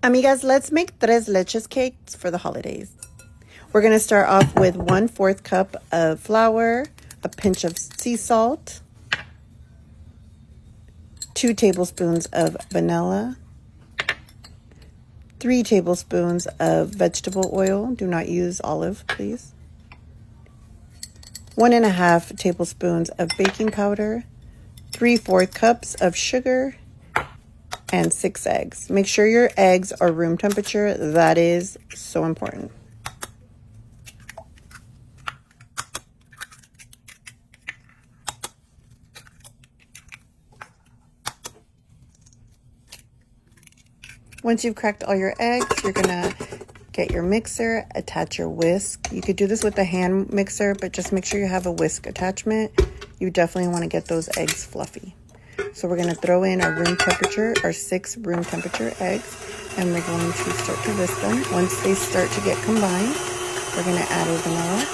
Amigas, let's make tres leches cakes for the holidays. We're going to start off with 1/4 cup of flour, a pinch of sea salt, 2 tablespoons of vanilla, 3 tablespoons of vegetable oil. Do not use olive, please. 1.5 tablespoons of baking powder, 3/4 cups of sugar, and 6 eggs. Make sure your eggs are room temperature. That is so important. Once you've cracked all your eggs, you're gonna get your mixer, attach your whisk. You could do this with a hand mixer, but just make sure you have a whisk attachment. You definitely want to get those eggs fluffy. So we're gonna throw in our room temperature, our 6 room temperature eggs, and we're going to start to whisk them. Once they start to get combined, we're gonna add our vanilla.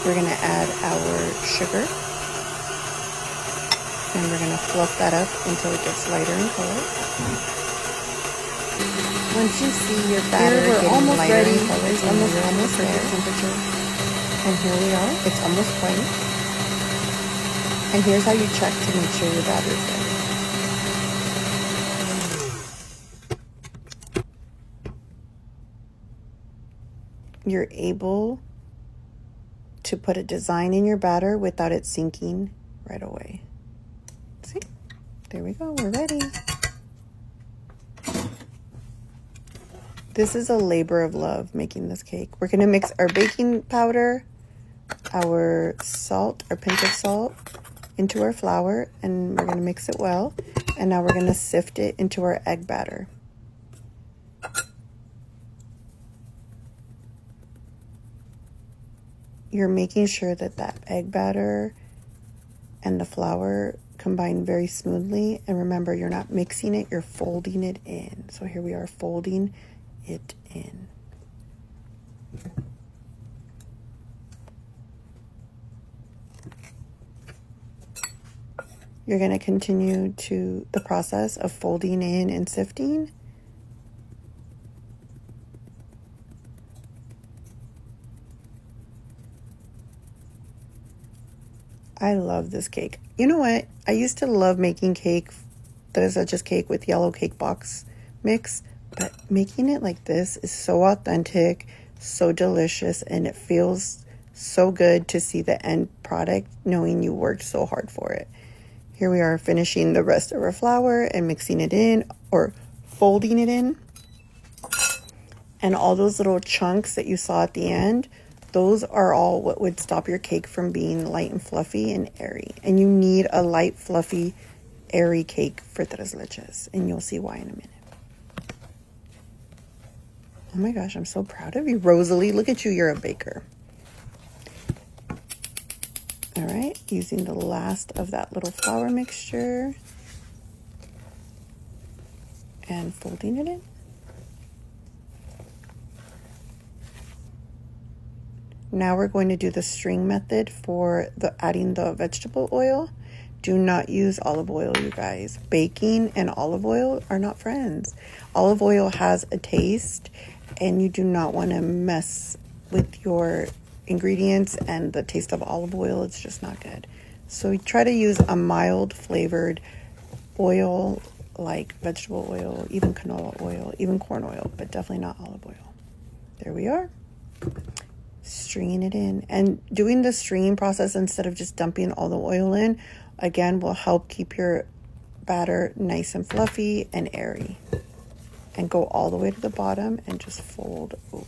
We're gonna add our sugar, and we're gonna fluff that up until it gets lighter in color. Once you see your batter getting lighter in color, it's almost there. Temperature. And here we are. It's almost white. And here's how you check to make sure your batter is ready. You're able to put a design in your batter without it sinking right away. See? There we go. We're ready. This is a labor of love making this cake. We're going to mix our baking powder, our salt, our pinch of salt into our flour, and we're going to mix it well. And now we're going to sift it into our egg batter. You're making sure that that egg batter and the flour combine very smoothly. And remember, you're not mixing it, you're folding it in. So here we are folding it in. You're going to continue to the process of folding in and sifting. I love this cake. You know what? I used to love making cake that is just cake with yellow cake box mix, but making it like this is so authentic, so delicious, and it feels so good to see the end product knowing you worked so hard for it. Here we are finishing the rest of our flour and mixing it in or folding it in. And all those little chunks that you saw at the end, those are all what would stop your cake from being light and fluffy and airy. And you need a light, fluffy, airy cake for tres leches. And you'll see why in a minute. Oh my gosh, I'm so proud of you, Rosalie. Look at you, you're a baker. All right, using the last of that little flour mixture and folding it in. Now we're going to do the string method for adding the vegetable oil. Do not use olive oil, you guys. Baking and olive oil are not friends. Olive oil has a taste, and you do not want to mess with your ingredients and the taste of olive oil. It's just not good. So we try to use a mild flavored oil like vegetable oil, even canola oil, even corn oil, but definitely not olive oil. There we are. Stringing it in, and doing the stringing process instead of just dumping all the oil in again will help keep your batter nice and fluffy and airy. And go all the way to the bottom and just fold over.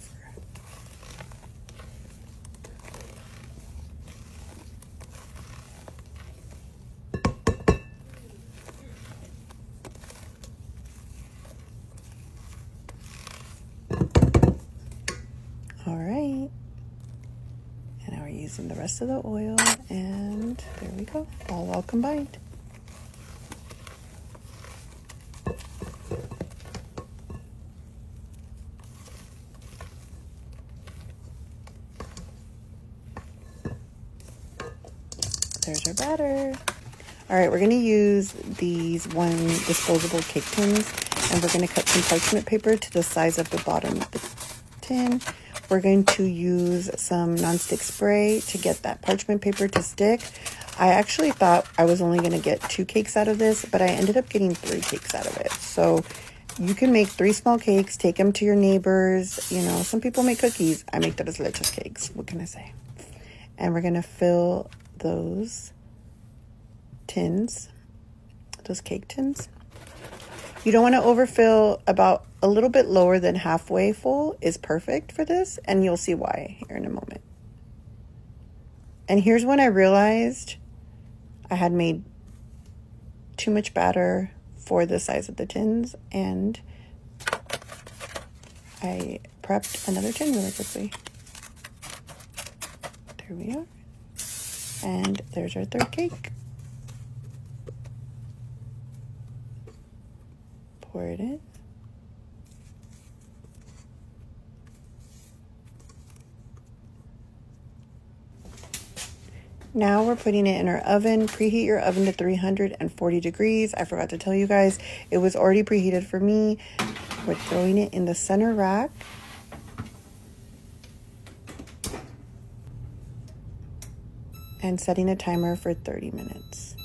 All right. And now we're using the rest of the oil, and there we go, all well combined. There's our batter. All right, we're going to use these one disposable cake tins, and we're going to cut some parchment paper to the size of the bottom of the tin. We're going to use some nonstick spray to get that parchment paper to stick. I actually thought I was only going to get 2 cakes out of this, but I ended up getting 3 cakes out of it. So you can make 3 small cakes, take them to your neighbors. You know, some people make cookies. I make those leches cakes. What can I say? And we're going to fill those tins, those cake tins. You don't want to overfill. About a little bit lower than halfway full is perfect for this, and you'll see why here in a moment. And here's when I realized I had made too much batter for the size of the tins, and I prepped another tin really quickly. There we are. And there's our 3rd cake. Pour it in. Now we're putting it in our oven. Preheat your oven to 340 degrees. I forgot to tell you guys, it was already preheated for me. We're throwing it in the center rack. And setting a timer for 30 minutes.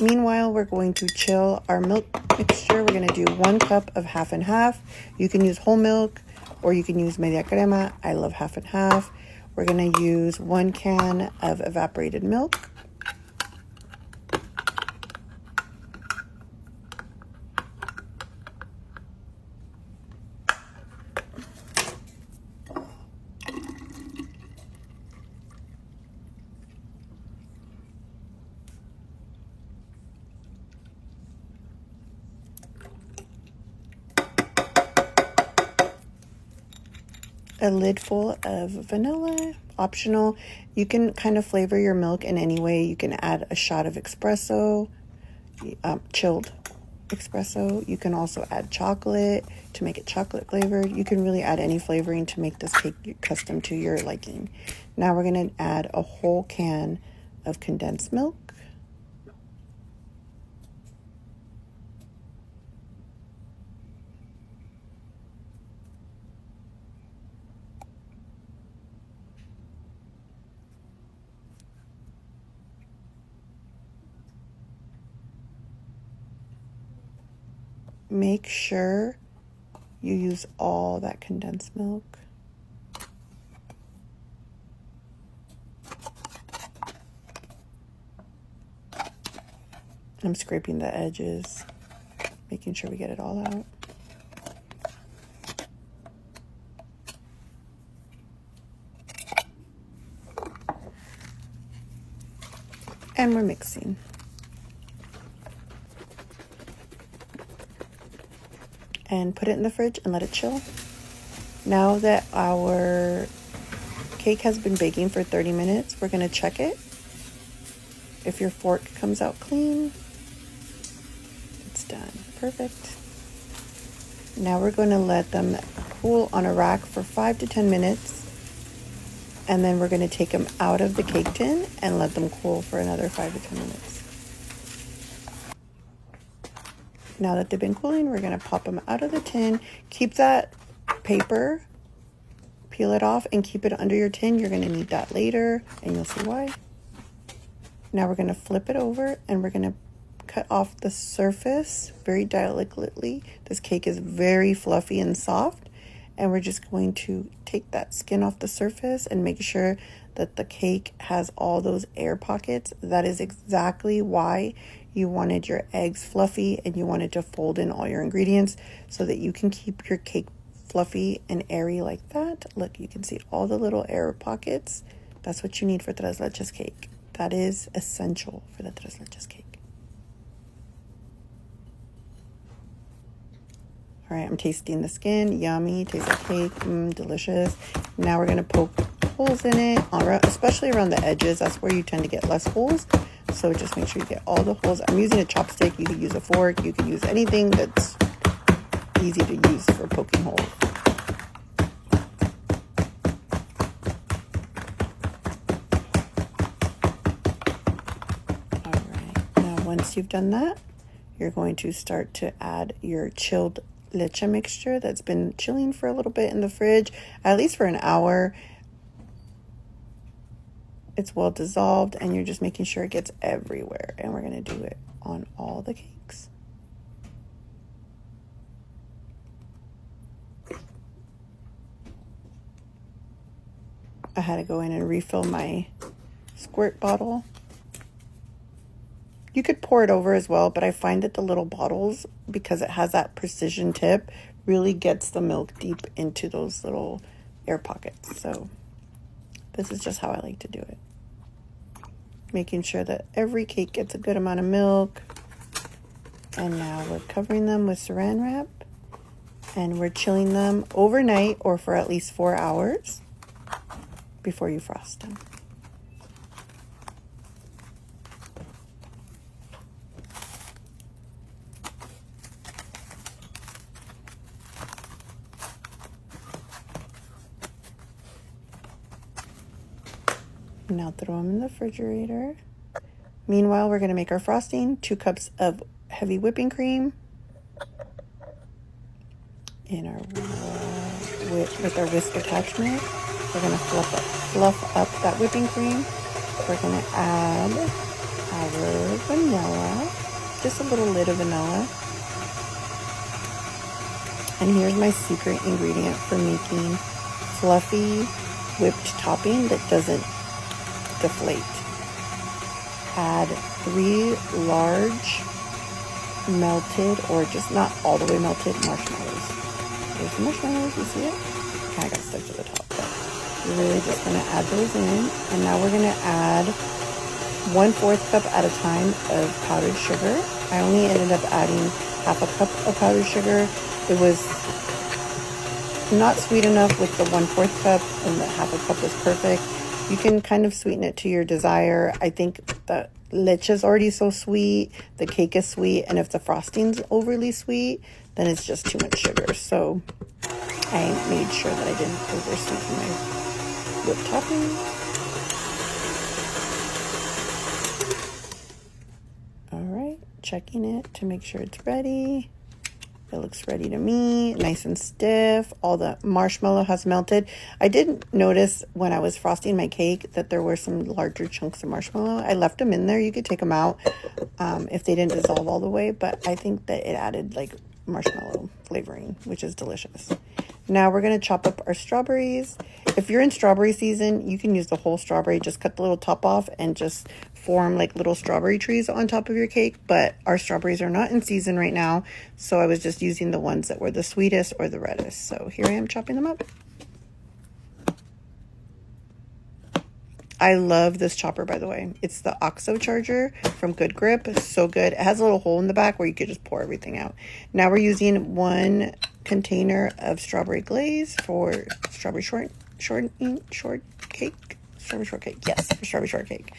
Meanwhile, we're going to chill our milk mixture. We're going to do 1 cup of half and half. You can use whole milk or you can use media crema. I love half and half. We're going to use 1 can of evaporated milk. A lid full of vanilla, optional. You can kind of flavor your milk in any way. You can add a shot of espresso, chilled espresso. You can also add chocolate to make it chocolate flavored. You can really add any flavoring to make this cake custom to your liking. Now we're going to add a whole can of condensed milk. Make sure you use all that condensed milk. I'm scraping the edges, making sure we get it all out. And we're mixing. And put it in the fridge and let it chill. Now that our cake has been baking for 30 minutes, we're going to check it. If your fork comes out clean, it's done. Perfect. Now we're going to let them cool on a rack for 5 to 10 minutes. And then we're going to take them out of the cake tin and let them cool for another 5 to 10 minutes. Now that they've been cooling, we're going to pop them out of the tin. Keep that paper, peel it off, and keep it under your tin. You're going to need that later, and you'll see why. Now we're going to flip it over, and we're going to cut off the surface very delicately. This cake is very fluffy and soft, and we're just going to take that skin off the surface and make sure that the cake has all those air pockets. That is exactly why you wanted your eggs fluffy and you wanted to fold in all your ingredients so that you can keep your cake fluffy and airy like that. Look, you can see all the little air pockets. That's what you need for tres leches cake. That is essential for the tres leches cake. All right, I'm tasting the skin. Yummy, tastes like cake, delicious. Now we're gonna poke holes in it, especially around the edges. That's where you tend to get less holes. So just make sure you get all the holes. I'm using a chopstick. You could use a fork. You could use anything that's easy to use for poking holes. once you've done that, you're going to start to add your chilled leche mixture that's been chilling for a little bit in the fridge, at least for an hour. It's well dissolved, and you're just making sure it gets everywhere. And we're going to do it on all the cakes. I had to go in and refill my squirt bottle. You could pour it over as well, but I find that the little bottles, because it has that precision tip, really gets the milk deep into those little air pockets. So this is just how I like to do it. Making sure that every cake gets a good amount of milk. And now we're covering them with saran wrap. And we're chilling them overnight or for at least 4 hours before you frost them. Now throw them in the refrigerator. Meanwhile, we're going to make our frosting. 2 cups of heavy whipping cream. In our with our whisk attachment, we're going to fluff up that whipping cream. We're going to add our vanilla, just a little lid of vanilla. And here's my secret ingredient for making fluffy whipped topping that doesn't deflate. Add 3 large melted, or just not all the way melted, marshmallows. There's the marshmallows, you see it? Kind of got stuck to the top, but you're really just going to add those in. And now we're going to add 1/4 cup at a time of powdered sugar. I only ended up adding half a cup of powdered sugar. It was not sweet enough with the 1/4 cup, and the half a cup was perfect. You can kind of sweeten it to your desire. I think the leche is already so sweet, the cake is sweet, and if the frosting's overly sweet, then it's just too much sugar. So I made sure that I didn't oversweeten my whipped topping. All right, checking it to make sure it's ready. It looks ready to me, nice and stiff. All the marshmallow has melted. I did notice when I was frosting my cake that there were some larger chunks of marshmallow. I left them in there. You could take them out if they didn't dissolve all the way, but I think that it added like marshmallow flavoring, which is delicious. Now we're going to chop up our strawberries. If you're in strawberry season, you can use the whole strawberry. Just cut the little top off and just form like little strawberry trees on top of your cake. But our strawberries are not in season right now, so I was just using the ones that were the sweetest or the reddest. So here I am chopping them up. I love this chopper, by the way. It's the OXO charger from Good Grip. It's so good. It has a little hole in the back where you could just pour everything out. Now we're using 1 container of strawberry glaze for strawberry shortcake. Strawberry shortcake. Yes, for strawberry shortcake.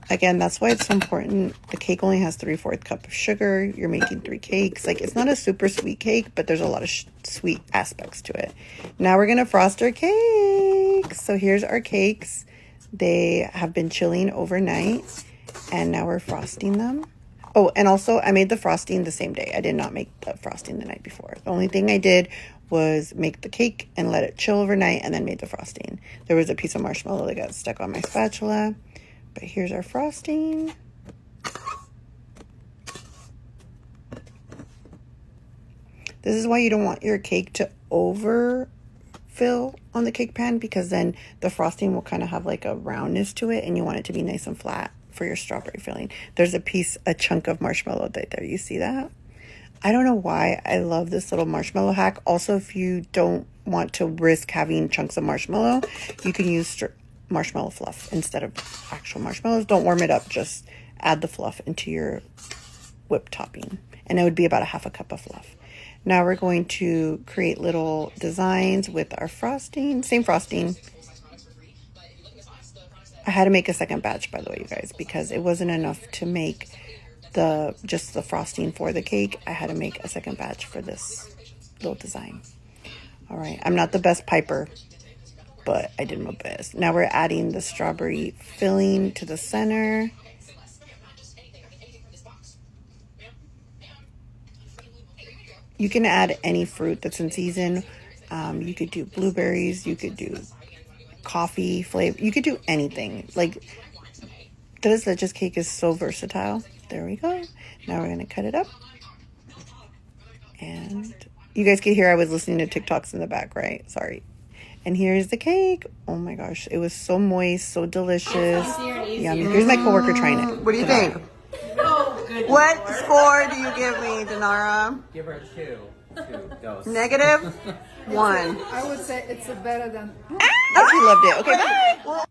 Again, that's why it's so important. The cake only has 3/4 cup of sugar. You're making 3 cakes. Like, it's not a super sweet cake, but there's a lot of sweet aspects to it. Now we're going to frost our cakes. So here's our cakes. They have been chilling overnight, and now we're frosting them. Oh, and also I made the frosting the same day. I did not make the frosting the night before. The only thing I did was make the cake and let it chill overnight and then made the frosting. There was a piece of marshmallow that got stuck on my spatula. But here's our frosting. This is why you don't want your cake to overfill on the cake pan, because then the frosting will kind of have like a roundness to it, and you want it to be nice and flat for your strawberry filling. There's a chunk of marshmallow right there. You see that? I don't know why I love this little marshmallow hack. Also, if you don't want to risk having chunks of marshmallow, you can use marshmallow fluff instead of actual marshmallows. Don't warm it up, just add the fluff into your whipped topping, and it would be about a half a cup of fluff. Now we're going to create little designs with our frosting, same frosting. I had to make a second batch, by the way, you guys, because it wasn't enough to make just the frosting for the cake. I had to make a second batch for this little design. All right, I'm not the best piper, but I did my best. Now we're adding the strawberry filling to the center. You can add any fruit that's in season. You could do blueberries. You could do coffee flavor. You could do anything. Like, this leches cake is so versatile. There we go. Now we're going to cut it up. And you guys could hear I was listening to TikToks in the back, right? Sorry. And here's the cake. Oh my gosh. It was so moist, so delicious. Yummy. Here's my coworker trying it. What do you think? Oh, goodness. What score do you give me, Denara? Give her 2. 2 dose. Negative 1. I would say it's better than. Oh, she loved it. Okay, bye.